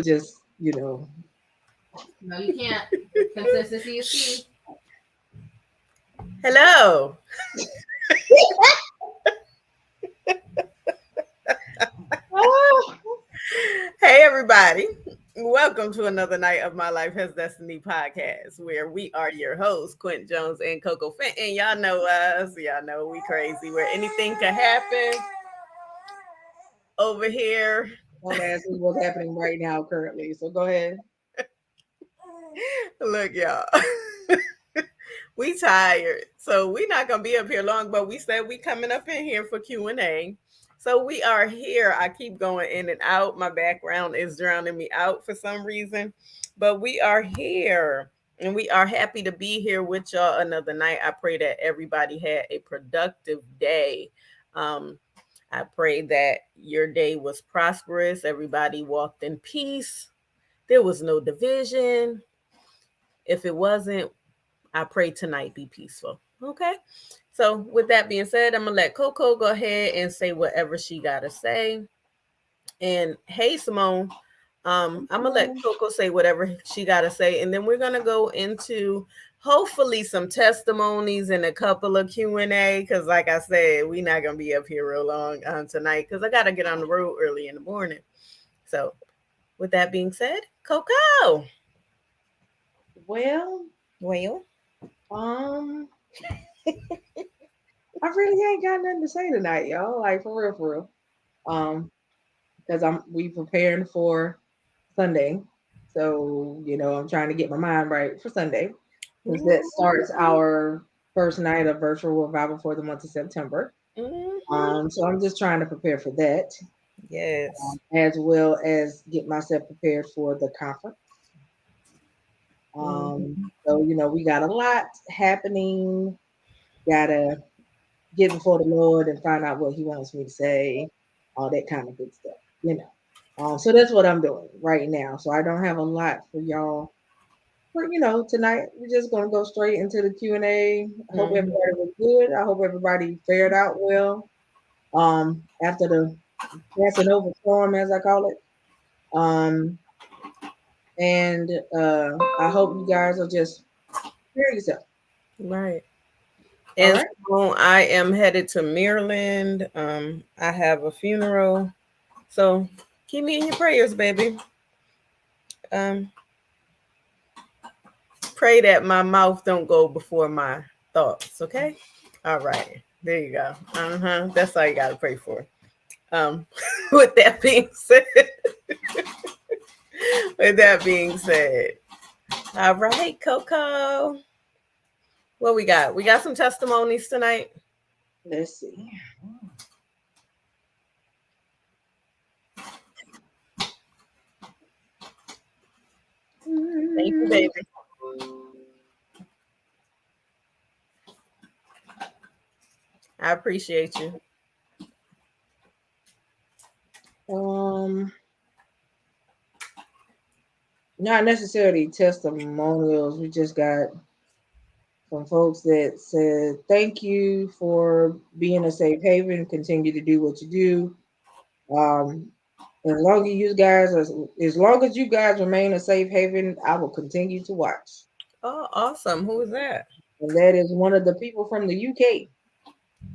just, No, you can't. Consistency is key. Hello. oh, Hey, everybody. Welcome to another night of My Life Has Destiny podcast, where we are your hosts, Quint Jones and Coco Fenton. Y'all know us. Y'all know we crazy, where anything can happen over here. don't ask me what's happening right now currently. So go ahead. Look, y'all. We tired, so we not gonna be up here long. But we said we coming up in here for Q&A. So we are here. I keep going in and out. My background is drowning me out for some reason, but we are here, and we are happy to be here with y'all another night. I pray that everybody had a productive day. Um, I pray that your day was prosperous. Everybody walked in peace. There was no division. If it wasn't, I pray tonight be peaceful. Okay. So with that being said, I'm gonna let Coco go ahead and say whatever she gotta say. And hey, Simone, I'm gonna let Coco say whatever she gotta say, and then we're gonna go into hopefully some testimonies and a couple of Q&A. Because, like I said, we're not gonna be up here real long tonight because I gotta get on the road early in the morning. So, with that being said, Coco. Well, Well, um, I really ain't got nothing to say tonight, y'all. Like for real, for real. Because we preparing for Sunday. So, I'm trying to get my mind right for Sunday. Because that starts our first night of virtual revival for the month of September. So I'm just trying to prepare for that, yes. as well as get myself prepared for the conference. Mhm. So we got a lot happening. Gotta get before the Lord and find out what He wants me to say, all that kind of good stuff. So that's what I'm doing right now. So I don't have a lot for y'all. But tonight we're just gonna go straight into the Q&A. I hope Mhm. everybody was good. I hope everybody fared out well. After the passing over storm, as I call it. Um, and I hope you guys will just prepare yourself. Right. All And right. so I am headed to Maryland. I have a funeral. So keep me in your prayers, baby. Um, pray that my mouth don't go before my thoughts, okay? All right. There you go. Uh-huh. That's all you gotta pray for. Um, with that being said, with that being said, all right, Coco. What we got? We got some testimonies tonight. Let's see. Thank you, baby. I appreciate you. Um, Not necessarily testimonials. We just got some folks that said thank you for being a safe haven. Continue to do what you do. As long as you guys remain a safe haven, I will continue to watch. Oh, awesome. Who is that? And that is one of the people from the UK.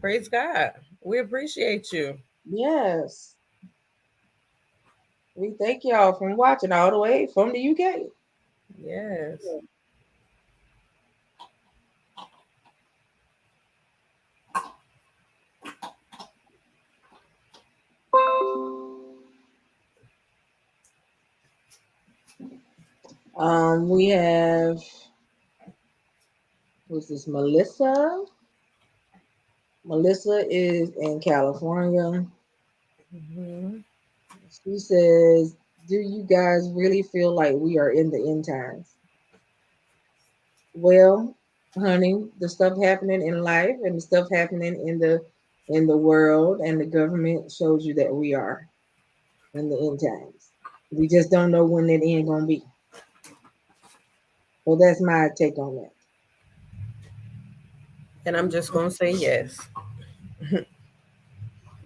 Praise God. We appreciate you. Yes, we thank y'all from watching all the way from the UK. Yes. We have, who's this? Melissa. Melissa is in California. Mhm. She says, "Do you guys really feel like we are in the end times?" Well, honey, the stuff happening in life and the stuff happening in the world and the government shows you that we are in the end times. We just don't know when that end gonna be. So that's my take on that. And I'm just going to say yes.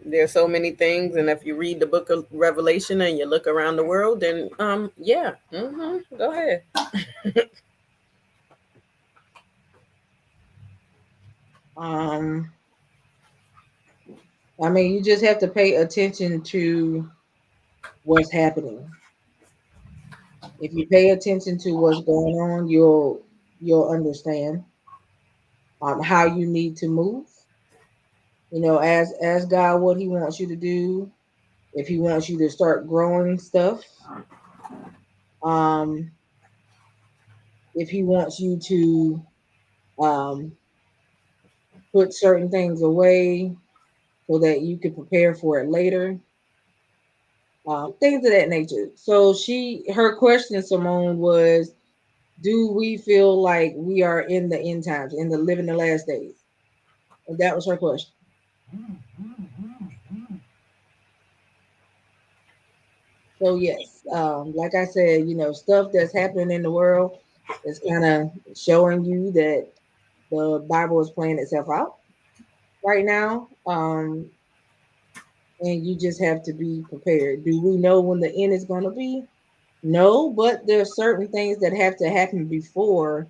There's so many things, and if you read the book of Revelation and you look around the world, then yeah, go ahead. I mean, you just have to pay attention to what's happening. If you pay attention to what's going on, you'll understand how you need to move. You know, ask God what He wants you to do. If He wants you to start growing stuff, um, if He wants you to um, put certain things away so that you can prepare for it later, things of that nature. So her question, Simone, was, do we feel like we are in the end times, in the living the last days? And that was her question. So yes, like I said, you know, stuff that's happening in the world is kind of showing you that the Bible is playing itself out right now. And you just have to be prepared. Do we know when the end is going to be? No, but there's certain things that have to happen before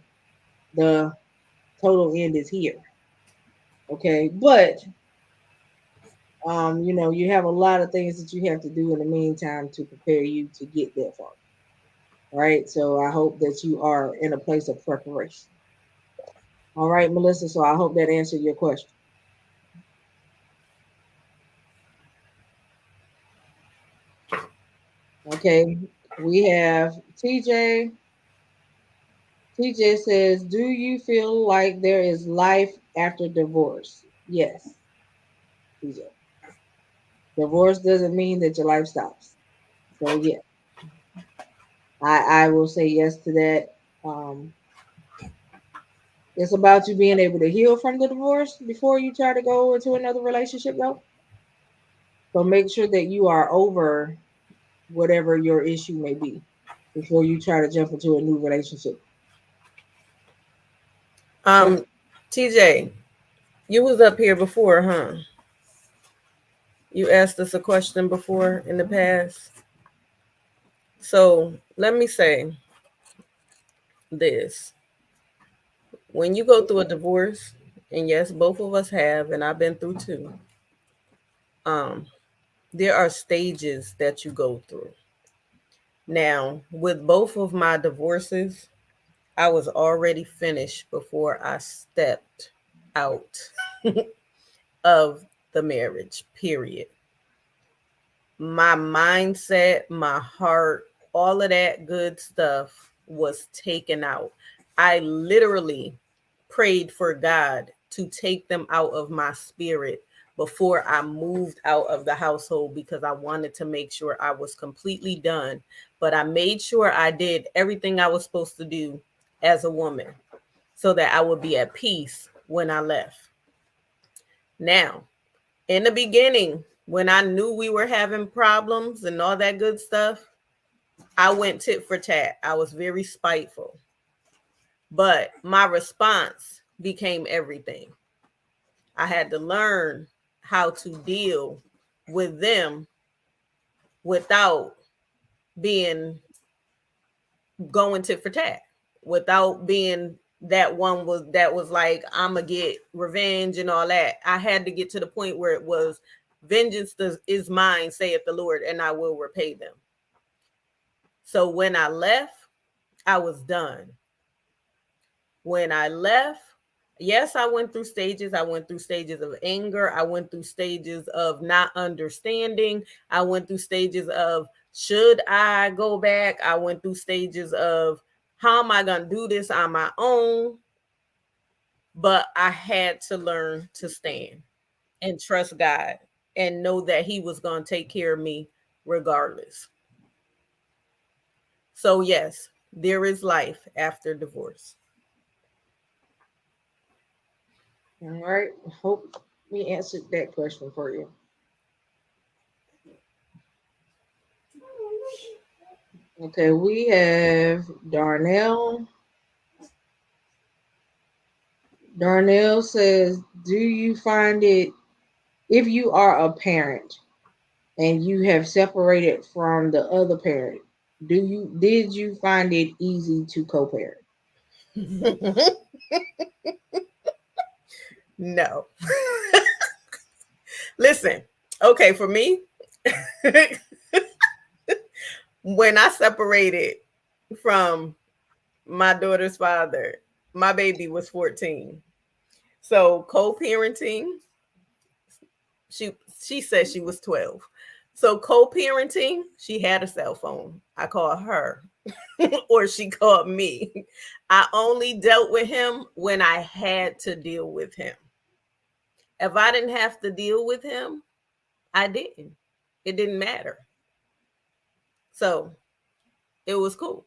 the total end is here. Okay, but you know, you have a lot of things that you have to do in the meantime to prepare you to get that far. Right. So I hope that you are in a place of preparation. All right, Melissa. So I hope that answered your question. Okay. We have TJ. TJ says, do you feel like there is life after divorce? Yes, TJ. Divorce doesn't mean that your life stops. So yeah, I will say yes to that. It's about you being able to heal from the divorce before you try to go into another relationship, though. So make sure that you are over whatever your issue may be before you try to jump into a new relationship. TJ, you was up here before, huh? You asked us a question before in the past. So let me say this. When you go through a divorce, and yes, both of us have, and I've been through too, there are stages that you go through. Now, with both of my divorces, I was already finished before I stepped out of the marriage, period. My mindset, my heart, all of that good stuff was taken out. I literally prayed for God to take them out of my spirit before I moved out of the household because I wanted to make sure I was completely done. But I made sure I did everything I was supposed to do as a woman so that I would be at peace when I left. Now, in the beginning, when I knew we were having problems and all that good stuff, I went tit for tat. I was very spiteful. But my response became everything. I had to learn how to deal with them without being going tit for tat, without being that one that was like, I'm gonna get revenge and all that. I had to get to the point where it was vengeance is mine, saith the Lord, and I will repay them. So when I left, I was done. When I left, yes, I went through stages. I went through stages of anger. I went through stages of not understanding. I went through stages of, should I go back? I went through stages of, how am I going to do this on my own? But I had to learn to stand and trust God and know that He was going to take care of me regardless. So, yes, there is life after divorce. All right. Hope we answered that question for you. Okay, we have Darnell. Darnell says, do you find it if you are a parent and you have separated from the other parent, did you find it easy to co-parent? No. Listen, okay, for me, when I separated from my daughter's father, my baby was 14. So co-parenting, she said she was 12. So co-parenting, she had a cell phone. I called her or she called me. I only dealt with him when I had to deal with him. If I didn't have to deal with him, I didn't. It didn't matter. So it was cool.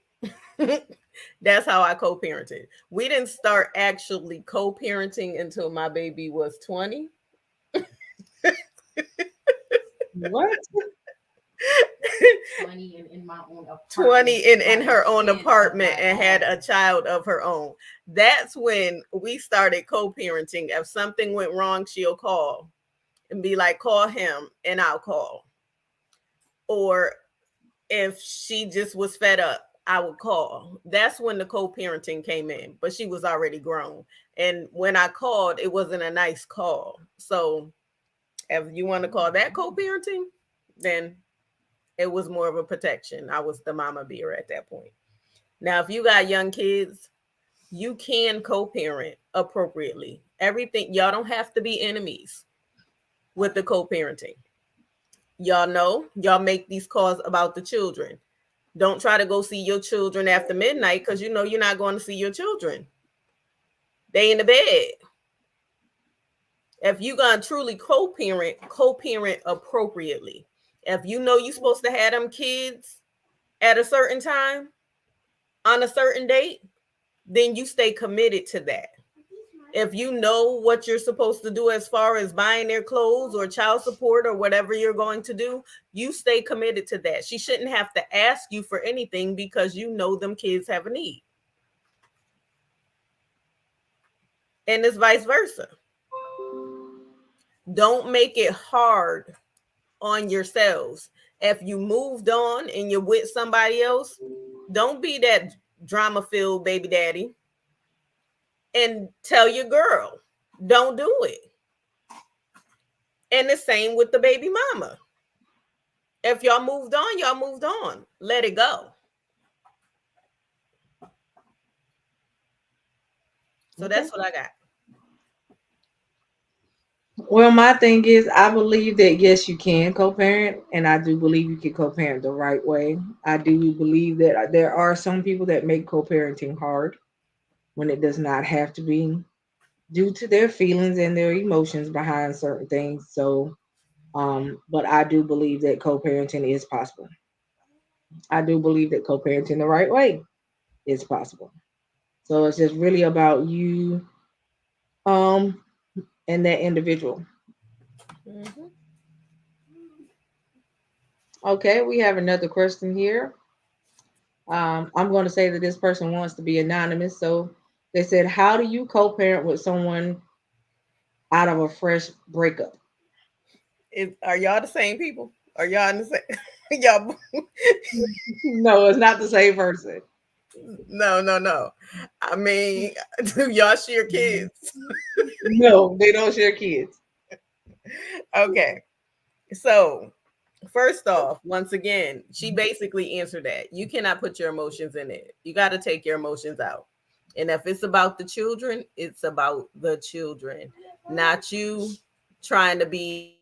That's how I co-parented. We didn't start actually co-parenting until my baby was 20. What? 20 in my own apartment. 20 in her own apartment and had a child of her own. That's when we started co-parenting. If something went wrong, she'll call and be like, call him and I'll call. Or if she just was fed up, I would call. That's when the co-parenting came in, but she was already grown. And when I called, it wasn't a nice call. So if you want to call that co-parenting, then it was more of a protection. I was the mama bear at that point. Now, if you got young kids, you can co-parent appropriately. Everything, y'all don't have to be enemies with the co-parenting. Y'all know, y'all make these calls about the children. Don't try to go see your children after midnight because you know you're not going to see your children. They in the bed. If you're going to truly co-parent appropriately. If you know you're supposed to have them kids at a certain time, on a certain date, then you stay committed to that. If you know what you're supposed to do as far as buying their clothes or child support or whatever you're going to do, you stay committed to that. She shouldn't have to ask you for anything because you know them kids have a need. And it's vice versa. Don't make it hard on yourselves. If you moved on and you're with somebody else, don't be that drama-filled baby daddy and tell your girl, don't do it. And the same with the baby mama. If y'all moved on, y'all moved on. Let it go. So that's what I got. Well, my thing is, I believe that yes, you can co-parent, and I do believe you can co-parent the right way. I do believe that there are some people that make co-parenting hard when it does not have to be, due to their feelings and their emotions behind certain things. So, but I do believe that co-parenting is possible. I do believe that co-parenting the right way is possible. So it's just really about you, um, and that individual. Mhm. Okay, we have another question here. I'm going to say that this person wants to be anonymous. So they said, how do you co-parent with someone out of a fresh breakup? Are y'all the same people? Are y'all in the same? Y'all? No, it's not the same person. No. I mean, do y'all share kids? No, they don't share kids. Okay. So, first off, once again, she basically answered that. You cannot put your emotions in it. You got to take your emotions out. And if it's about the children, it's about the children, not you trying to be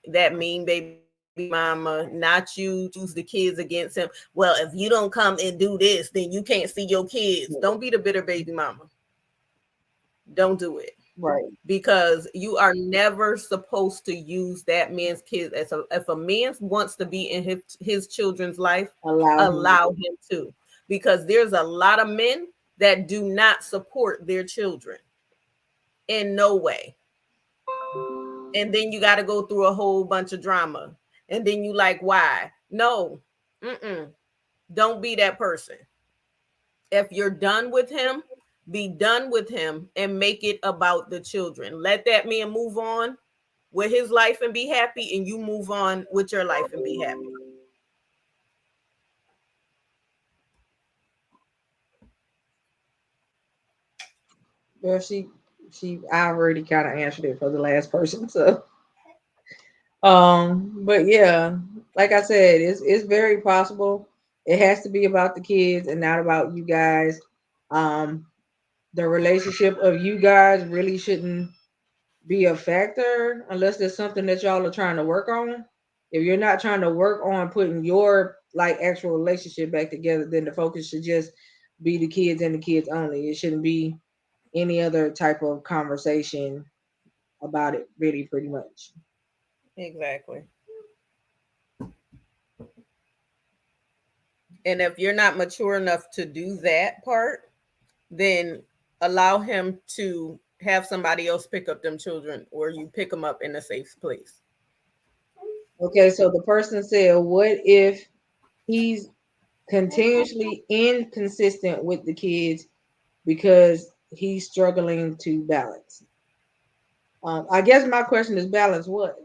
that mean baby mama, not you choose the kids against him. Well, if you don't come and do this, then you can't see your kids. Don't be the bitter baby mama. Don't do it. Right. Because you are never supposed to use that man's kids as if a man wants to be in his children's life, allow him to. Because there's a lot of men that do not support their children in no way. And then you got to go through a whole bunch of drama. And then you like, why? No, don't be that person. If you're done with him, be done with him and make it about the children. Let that man move on with his life and be happy, and you move on with your life and be happy. Well, I already kind of answered it for the last person. So, but yeah, like I said, it's very possible. It has to be about the kids and not about you guys. Um, the relationship of you guys really shouldn't be a factor unless there's something that y'all are trying to work on. If you're not trying to work on putting your like actual relationship back together, then the focus should just be the kids and the kids only. It shouldn't be any other type of conversation about it, really, pretty much. Exactly. And if you're not mature enough to do that part, then allow him to have somebody else pick up them children, or you pick them up in a safe place. Okay, so the person said, what if he's continuously inconsistent with the kids because he's struggling to balance? I guess my question is balance what?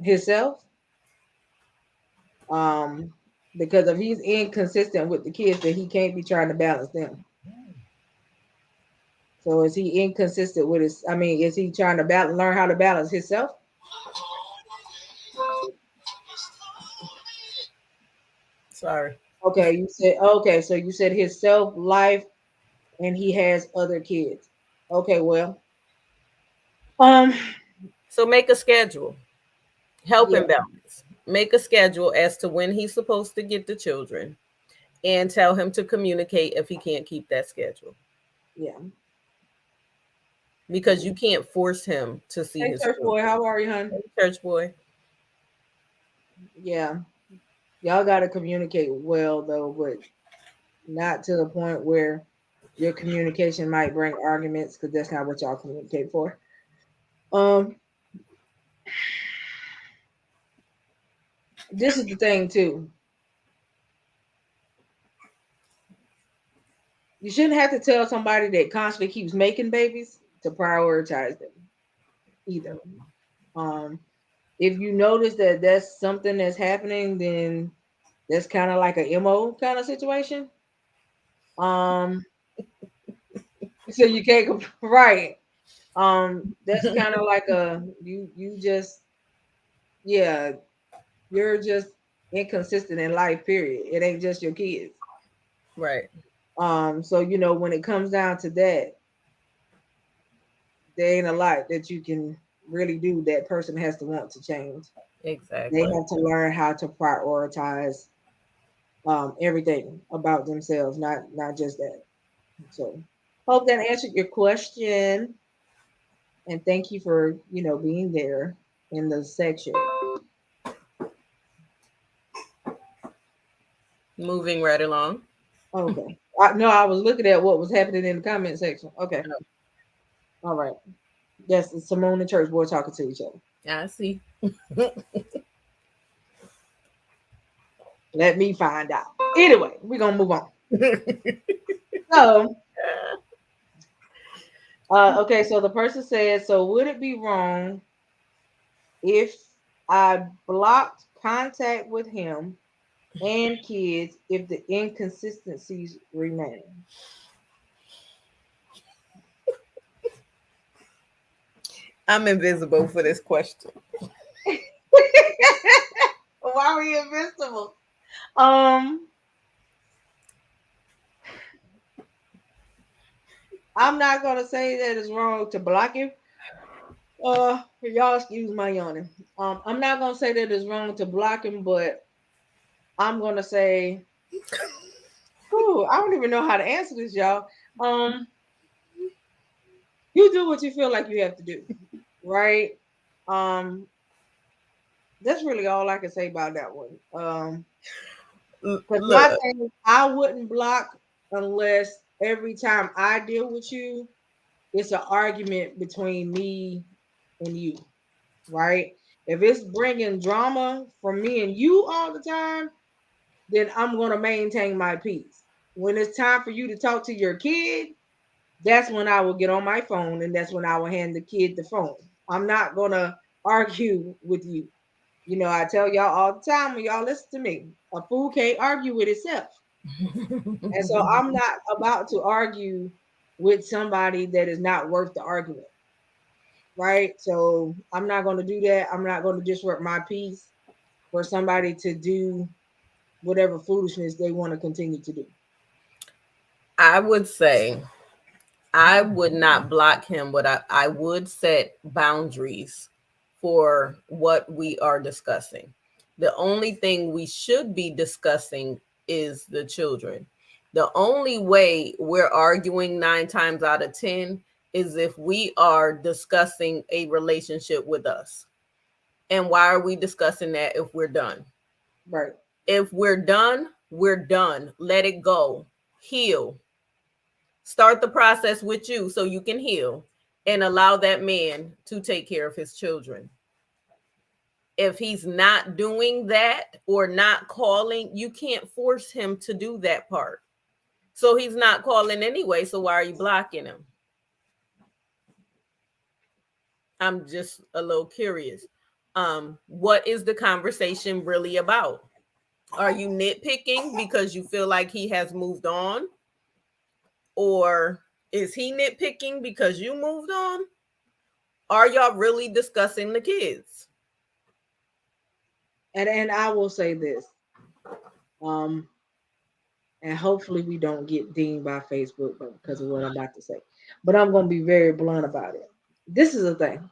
Himself? Um, because if he's inconsistent with the kids, then he can't be trying to balance them. So is he inconsistent with his? I mean, is he trying to learn how to balance himself? Sorry. Okay, you said okay. So you said his self life, and he has other kids. Okay, well, um, So make a schedule. Help yeah, him balance. Make a schedule as to when he's supposed to get the children, and tell him to communicate if he can't keep that schedule. yeah. Because you can't force him to see Hey, his church boy, children. how are you, hon? Church boy. Yeah, y'all got to communicate well though, but not to the point where your communication might bring arguments because that's not what y'all communicate for. Um, this is the thing too. You shouldn't have to tell somebody that constantly keeps making babies to prioritize them either. Um, if you notice that that's something that's happening, then that's kind of like a MO kind of situation. Um, so you can't right. That's kind of like you just yeah, you're just inconsistent in life. Period. It ain't just your kids. Right. So when it comes down to that, there ain't a lot that you can really do. That person has to want to change. They Exactly. have to learn how to prioritize everything about themselves, not just that. So hope that answered your question, and thank you for being there in the section. Moving right along. Okay. No, I was looking at what was happening in the comment section. Okay. All right. Yes, it's Simone and Church Boy talking to each other. I see. Let me find out. Anyway, we're gonna move on. So, okay, so the person said, so would it be wrong if I blocked contact with him and kids if the inconsistencies remain? I'm invisible for this question. Why were you invincible? I'm not gonna say that it's wrong to block him. Y'all excuse my yawning. I'm not gonna say that it's wrong to block him, but I'm gonna say, I don't even know how to answer this, y'all. You do what you feel like you have to do, right? Um, that's really all I can say about that one. Because my Look, thing, I wouldn't block unless every time I deal with you, it's an argument between me and you, right? If it's bringing drama from me and you all the time, then I'm going to maintain my peace. When it's time for you to talk to your kid, that's when I will get on my phone and that's when I will hand the kid the phone. I'm not going to argue with you. You know, I tell y'all all the time when y'all listen to me, a fool can't argue with itself. And so I'm not about to argue with somebody that is not worth the argument. Right? So I'm not going to do that. I'm not going to disrupt my peace for somebody to do whatever foolishness they want to continue to do. I would say I would not block him, but I would set boundaries for what we are discussing. The only thing we should be discussing is the children. The only way we're arguing 9 times out of 10 is if we are discussing a relationship with us. And why are we discussing that if we're done? Right. If we're done, we're done. Let it go. Heal. Start the process with you so you can heal and allow that man to take care of his children. If he's not doing that or not calling, you can't force him to do that part. So he's not calling anyway. So why are you blocking him? I'm just a little curious. What is the conversation really about? Are you nitpicking because you feel like he has moved on? Or is he nitpicking because you moved on? Are y'all really discussing the kids? And I will say this. And hopefully we don't get dinged by Facebook because of what I'm about to say. But I'm going to be very blunt about it. This is the thing.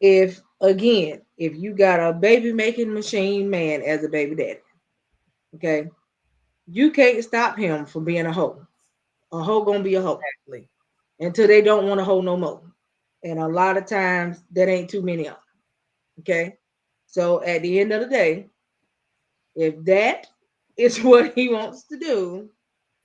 If you got a baby making machine man as a baby daddy, okay, you can't stop him from being a hoe. A hoe gonna be a hoe. Exactly. Until they don't want a hoe no more. And a lot of times that ain't too many of them. Okay. So at the end of the day, if that is what he wants to do,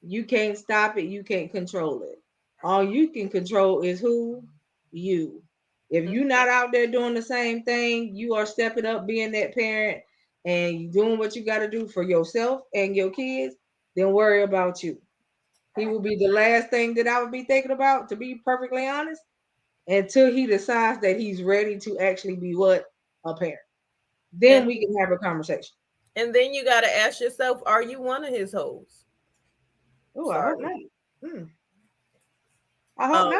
you can't stop it. You can't control it. All you can control is who? You. If you're not out there doing the same thing, you are stepping up being that parent and you doing what you got to do for yourself and your kids, then worry about you. He will be the last thing that I would be thinking about, to be perfectly honest, until he decides that he's ready to actually be what? A parent. Then we can have a conversation. And then you got to ask yourself, are you one of his hoes? Oh, I hope not. I hope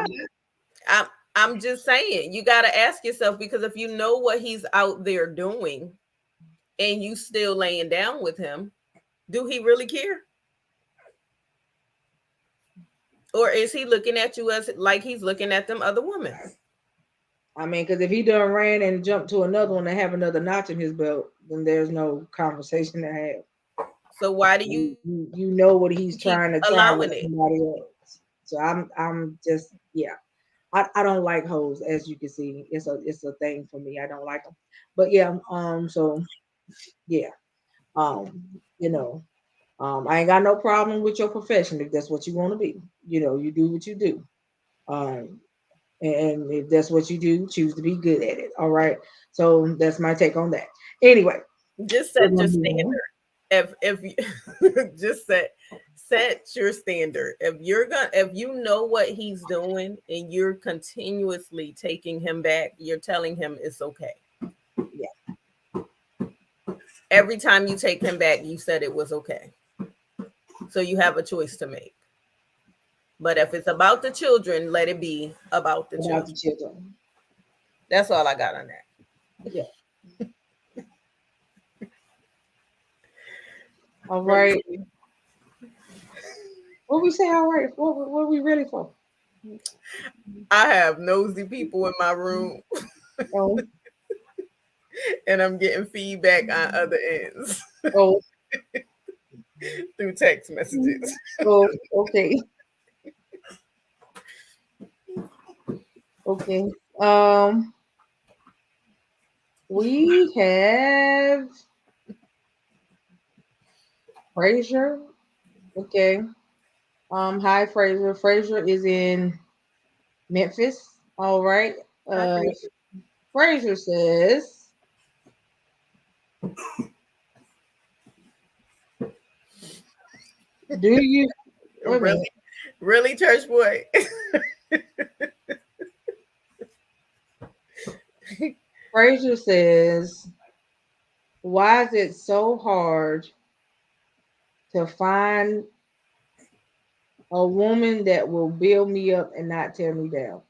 not. I'm just saying, you got to ask yourself, because if you know what he's out there doing and you still laying down with him, do he really care? Or is he looking at you as like he's looking at them other women? I mean, because if he done ran and jumped to another one and have another notch in his belt, then there's no conversation to have. So why do you know what he's trying to try with it? somebody else? So I'm just, yeah. I don't like hoes, as you can see. It's a thing for me. I don't like them. But yeah, so yeah. I ain't got no problem with your profession if that's what you want to be. You do what you do. And if that's what you do, choose to be good at it. All right. So that's my take on that. Anyway, just set your standard. If you just set your standard. If you know what he's doing and you're continuously taking him back, you're telling him it's okay. Yeah. Every time you take him back, you said it was okay. So you have a choice to make. But if it's about the children, let it be about the children. That's all I got on that. Yeah. All right. What we say? All right. What are we ready for? I have nosy people in my room. Oh. And I'm getting feedback on other ends. Oh. Through text messages. Oh, okay. Okay. We have Fraser. Okay. Hi Fraser. Fraser is in Memphis. All right. Fraser says, do you really church boy? Fraser says, why is it so hard to find a woman that will build me up and not tear me down?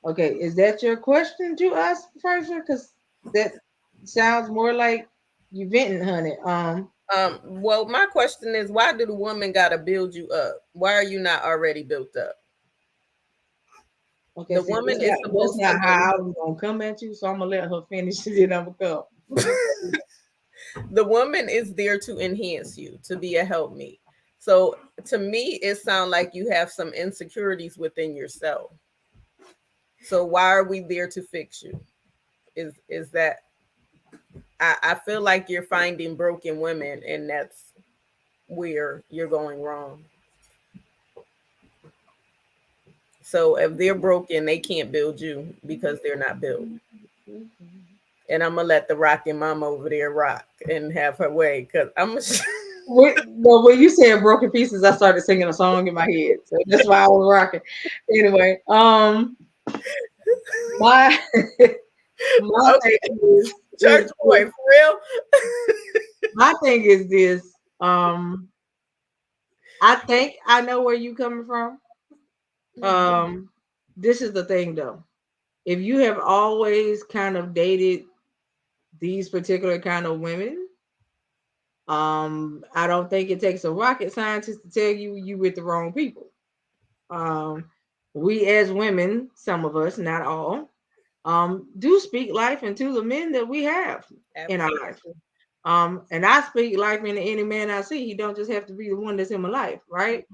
Okay, is that your question to us, Fraser? Because that sounds more like you venting, honey. Well, my question is, why do the woman gotta build you up? Why are you not already built up? Okay, The see, woman is that's supposed not to how I was gonna come at you, so I'm gonna let her finish and then I'm gonna come. the woman is there to enhance you, to be a helpmeet. So to me, it sounds like you have some insecurities within yourself. So why are we there to fix you? Is that I feel like you're finding broken women, and that's where you're going wrong. So if they're broken, they can't build you because they're not built. And I'm gonna let the rocking mama over there rock and have her way because I'm. Well, when you said broken pieces, I started singing a song in my head, so that's why I was rocking. Anyway, my my Okay, thing church boy, for real. my thing is this. I think I know where you coming from. This is the thing though. If you have always kind of dated these particular kind of women, I don't think it takes a rocket scientist to tell you you with the wrong people. Um, we as women, some of us, not all, do speak life into the men that we have in our life. Absolutely. And I speak life into any man I see. He don't just have to be the one that's in my life, right?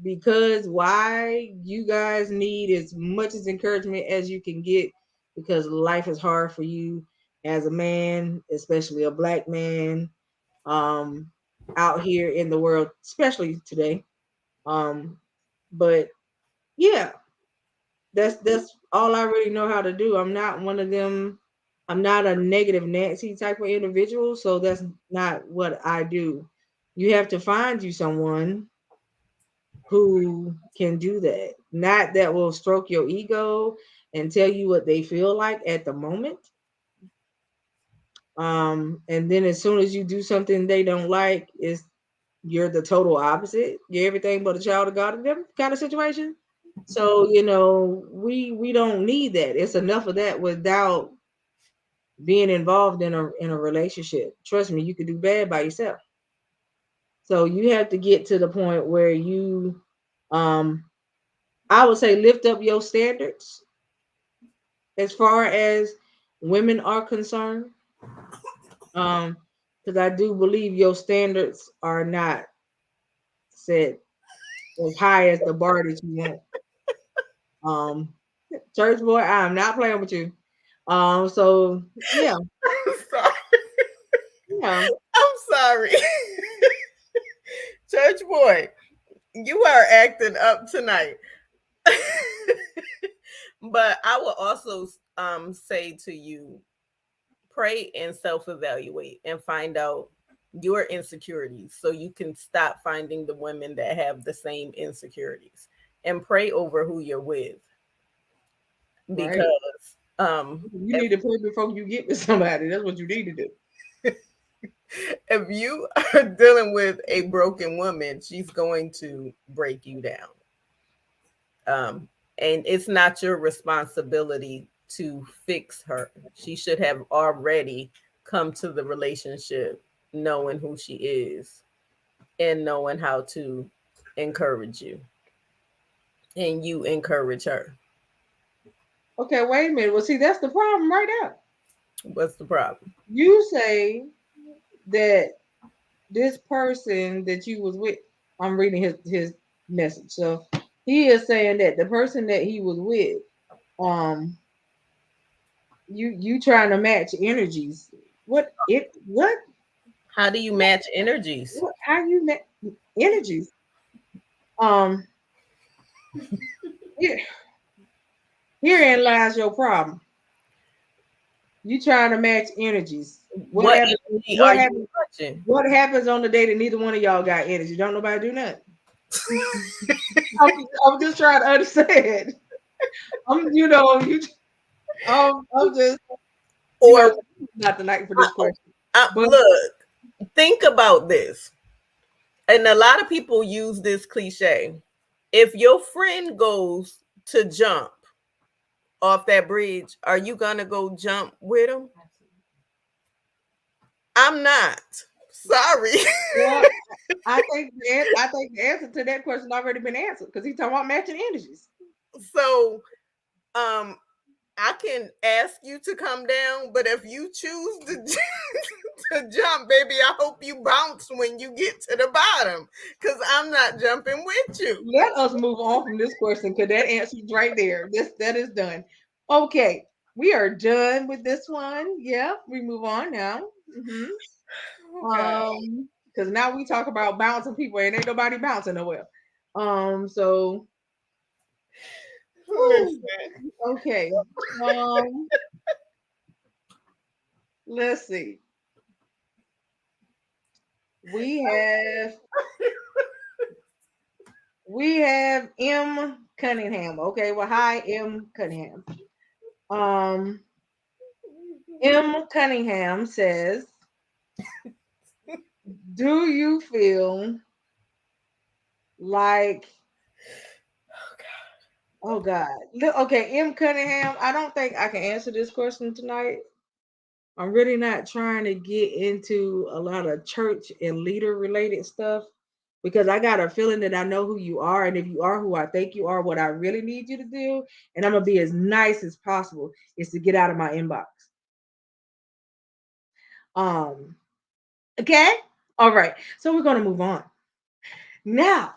Because why you guys need as much as encouragement as you can get because life is hard for you as a man, especially a black man, um, out here in the world, especially today. Um, but yeah, that's all I really know how to do. I'm not one of them. I'm not a negative Nancy type of individual, so that's not what I do. You have to find you someone who can do that. Not that will stroke your ego and tell you what they feel like at the moment. And then as soon as you do something they don't like, is you're the total opposite. You're everything but a child of God in them kind of situation. So we don't need that. It's enough of that without being involved in a relationship. Trust me, you could do bad by yourself. So you have to get to the point where you, um, I would say, lift up your standards as far as women are concerned. Because I do believe your standards are not set as high as the bar that you want. Um, Church boy, I'm not playing with you. So yeah, I'm sorry. yeah. I'm sorry. Church boy, you are acting up tonight. But I will also say to you, pray and self-evaluate and find out your insecurities so you can stop finding the women that have the same insecurities and pray over who you're with Right. because You need to pray before you get with somebody. That's what you need to do. if you are dealing with a broken woman, she's going to break you down. And it's not your responsibility to fix her. She should have already come to the relationship knowing who she is and knowing how to encourage you. And you encourage her. Okay, wait a minute. Well, see, that's the problem right now. What's the problem? You say that this person that you was with, I'm reading his message. So he is saying that the person that he was with, um, you trying to match energies. What? How do you match energies? How you match energies? Um, here, herein lies your problem. You trying to match energies. What What happens? energy are What you happens? matching? What happens on the day that neither one of y'all got energy? Don't nobody do nothing. I'm just trying to understand. I'm, you know, you. I'm just, Or not the night for this question. But look, think about this. And a lot of people use this cliche. If your friend goes to jump off that bridge, are you gonna go jump with him? I'm not. Sorry. well, I think the answer to that question already been answered because he's talking about matching energies. So, I can ask you to come down, but if you choose to, to jump, baby, I hope you bounce when you get to the bottom because I'm not jumping with you. Let us move on from this question because that answer's right there. That is done. Okay, we are done with this one. Yeah, we move on now. Okay. Because now we talk about bouncing people and ain't nobody bouncing nowhere. So whew, okay. Let's see. We have M Cunningham. Okay, well, hi M Cunningham. M Cunningham says, "Do you feel like?" Oh God. Okay, M Cunningham. I don't think I can answer this question tonight. I'm really not trying to get into a lot of church and leader related stuff because I got a feeling that I know who you are. And if you are who I think you are, what I really need you to do, and I'm going to be as nice as possible, is to get out of my inbox. Okay. All right. So we're going to move on. Now,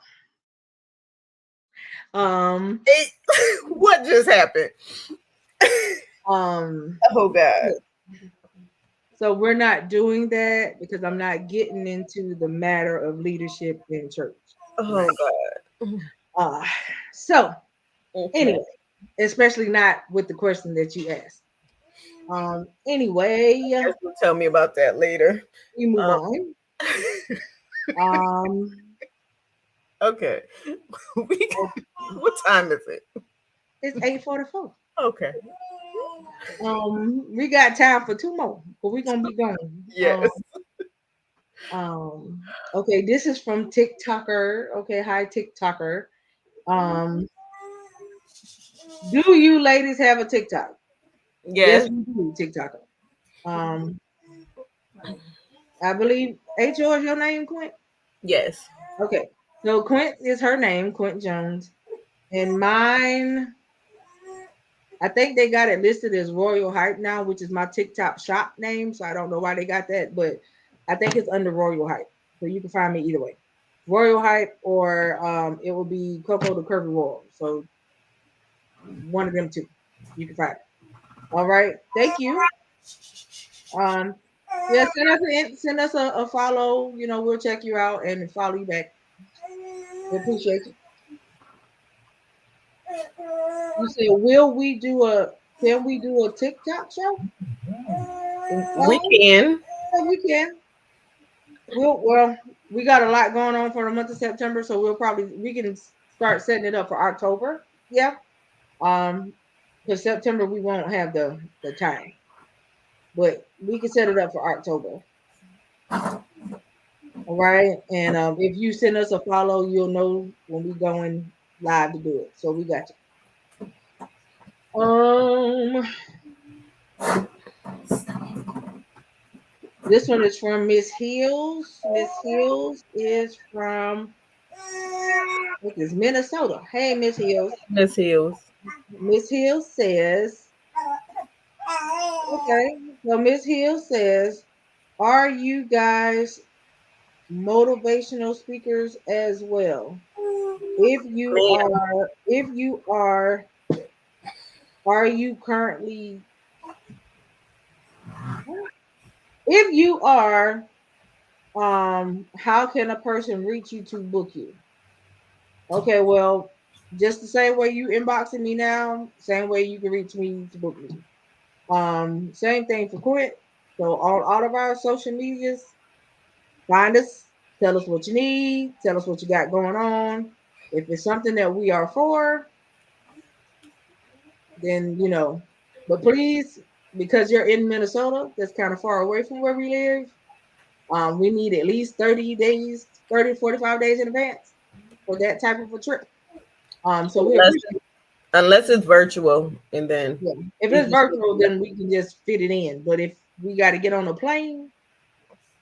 what just happened? Oh God. So we're not doing that because I'm not getting into the matter of leadership in church. Oh God. So Okay. anyway, especially not with the question that you asked. Anyway, You'll tell me about that later. we move on. Okay. What time is it? It's 8:44. Okay. We got time for two more, but we're gonna be gone. Yes. Okay, this is from TikToker. Okay, hi TikToker. Do you ladies have a TikTok? Yes. We do, TikToker. I believe H.O. is your name, Quint? Yes. Okay. So Quint is her name, Quint Jones. And mine, I think they got it listed as Royal Hype now, which is my TikTok shop name. So I don't know why they got that, but I think it's under Royal Hype. So you can find me either way. Royal Hype or it will be Coco the Curvy Royal. So one of them two. You can find it. All right. Thank you. Yeah, send us a follow. You know, we'll check you out and follow you back. We appreciate you. You said, can we do a TikTok show? We can. Yeah, we can. Well, we got a lot going on for the month of September, so we can start setting it up for October. Yeah. For September we won't have the time. But we can set it up for October. All right. And if you send us a follow, you'll know when we're going live to do it. So we got you. This one is from Miss Hills. Miss Hills is from Minnesota. Hey, Miss Hills. Miss Hills. Miss Hills says, okay. So Miss Hills says, are you guys motivational speakers as well? If you are you currently? If you are, how can a person reach you to book you? Okay, well, just the same way you inboxing me now, same way you can reach me to book me. Same thing for Quint. So all of our social medias, find us, tell us what you need, tell us what you got going on. If it's something that we are for, then But please, because you're in Minnesota, that's kind of far away from where we live, we need at least 30 days, 30 to 45 days in advance for that type of a trip. So we unless, appreciate unless it's virtual, and then yeah. If you it's just virtual, then we can just fit it in. But if we got to get on a plane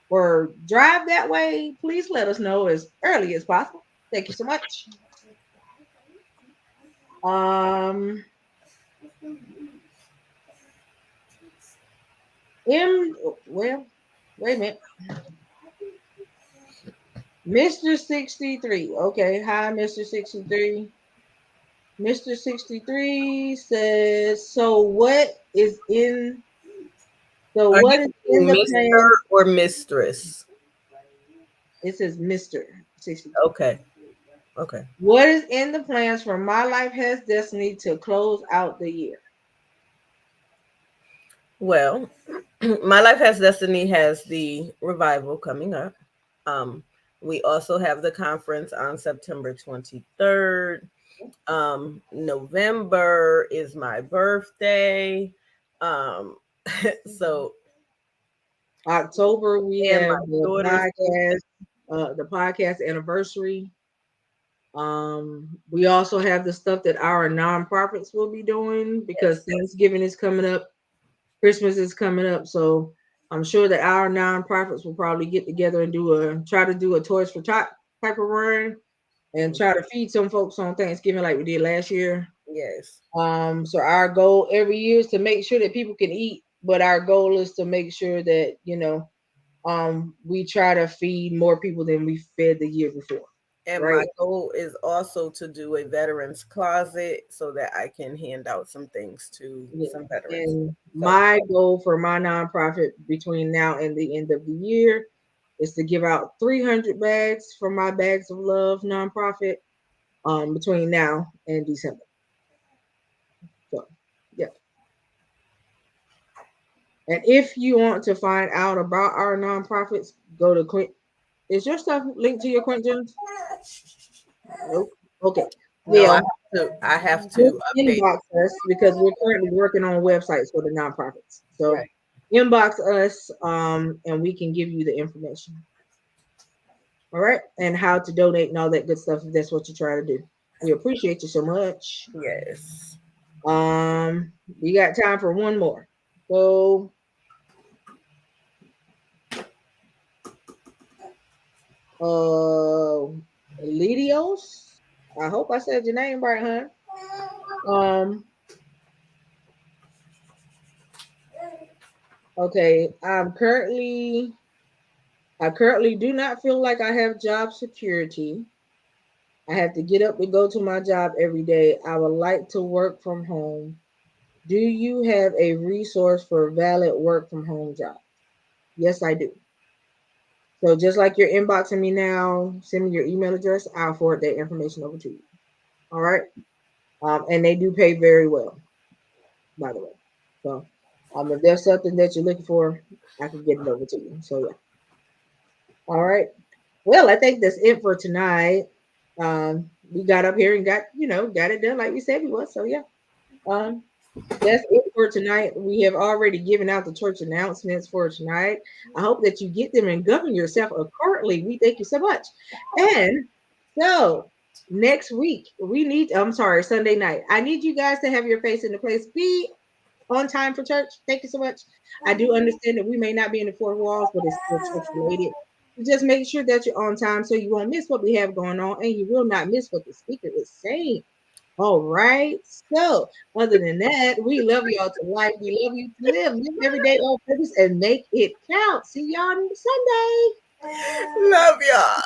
or drive that way, please let us know as early as possible. Thank you so much. Well, wait a minute. Mr. 63. Okay. Hi, Mr. 63. Mr. 63 says, are what you is in the Mr. plan? or Mistress? It says Mr. 63. Okay. Okay. What is in the plans for My Life Has Destiny to close out the year? Well, My Life Has Destiny has the revival coming up. We also have the conference on September 23rd. November is my birthday. Um, so October, we and my have daughter's the podcast anniversary. We also have the stuff that our nonprofits will be doing because Thanksgiving is coming up, Christmas is coming up, so I'm sure that our nonprofits will probably get together and try to do a Toys for Tot type of run and try to feed some folks on Thanksgiving like we did last year. yes. So our goal every year is to make sure that people can eat, but our goal is to make sure that we try to feed more people than we fed the year before. And Right. my goal is also to do a veterans closet so that I can hand out some things to Yeah. some veterans. And So, my goal for my nonprofit between now and the end of the year is to give out 300 bags for my Bags of Love nonprofit between now and December. So, yeah. And if you want to find out about our nonprofits, go to Quint. Is your stuff linked to your Quint Jones? Nope. Okay. no, Well, I have just to update. inbox us because we're currently working on websites for the nonprofits. So Right. inbox us and we can give you the information. All right. And how to donate and all that good stuff if that's what you try to do. We appreciate you so much. Yes. We got time for one more. So Lidios. I hope I said your name right, huh? Okay, I currently do not feel like I have job security. I have to get up and go to my job every day. I would like to work from home. Do you have a resource for valid work from home jobs? Yes, I do. So just like you're inboxing me now, send me your email address. I'll forward that information over to you. All right. And they do pay very well, by the way. So if there's something that you're looking for, I can get it over to you. So yeah. All right. Well, I think that's it for tonight. We got up here and got it done like we said we was. So yeah. That's it for tonight. We have already given out the church announcements for tonight. I hope that you get them and govern yourself accordingly. We thank you so much. And so next week, Sunday night. I need you guys to have your face in the place. Be on time for church. Thank you so much. I do understand that we may not be in the four walls, but it's still church related. Just make sure that you're on time so you won't miss what we have going on and you will not miss what the speaker is saying. All right. So, other than that, we love y'all to life. We love you to live. Live every day on purpose and make it count. See y'all on Sunday. Love y'all.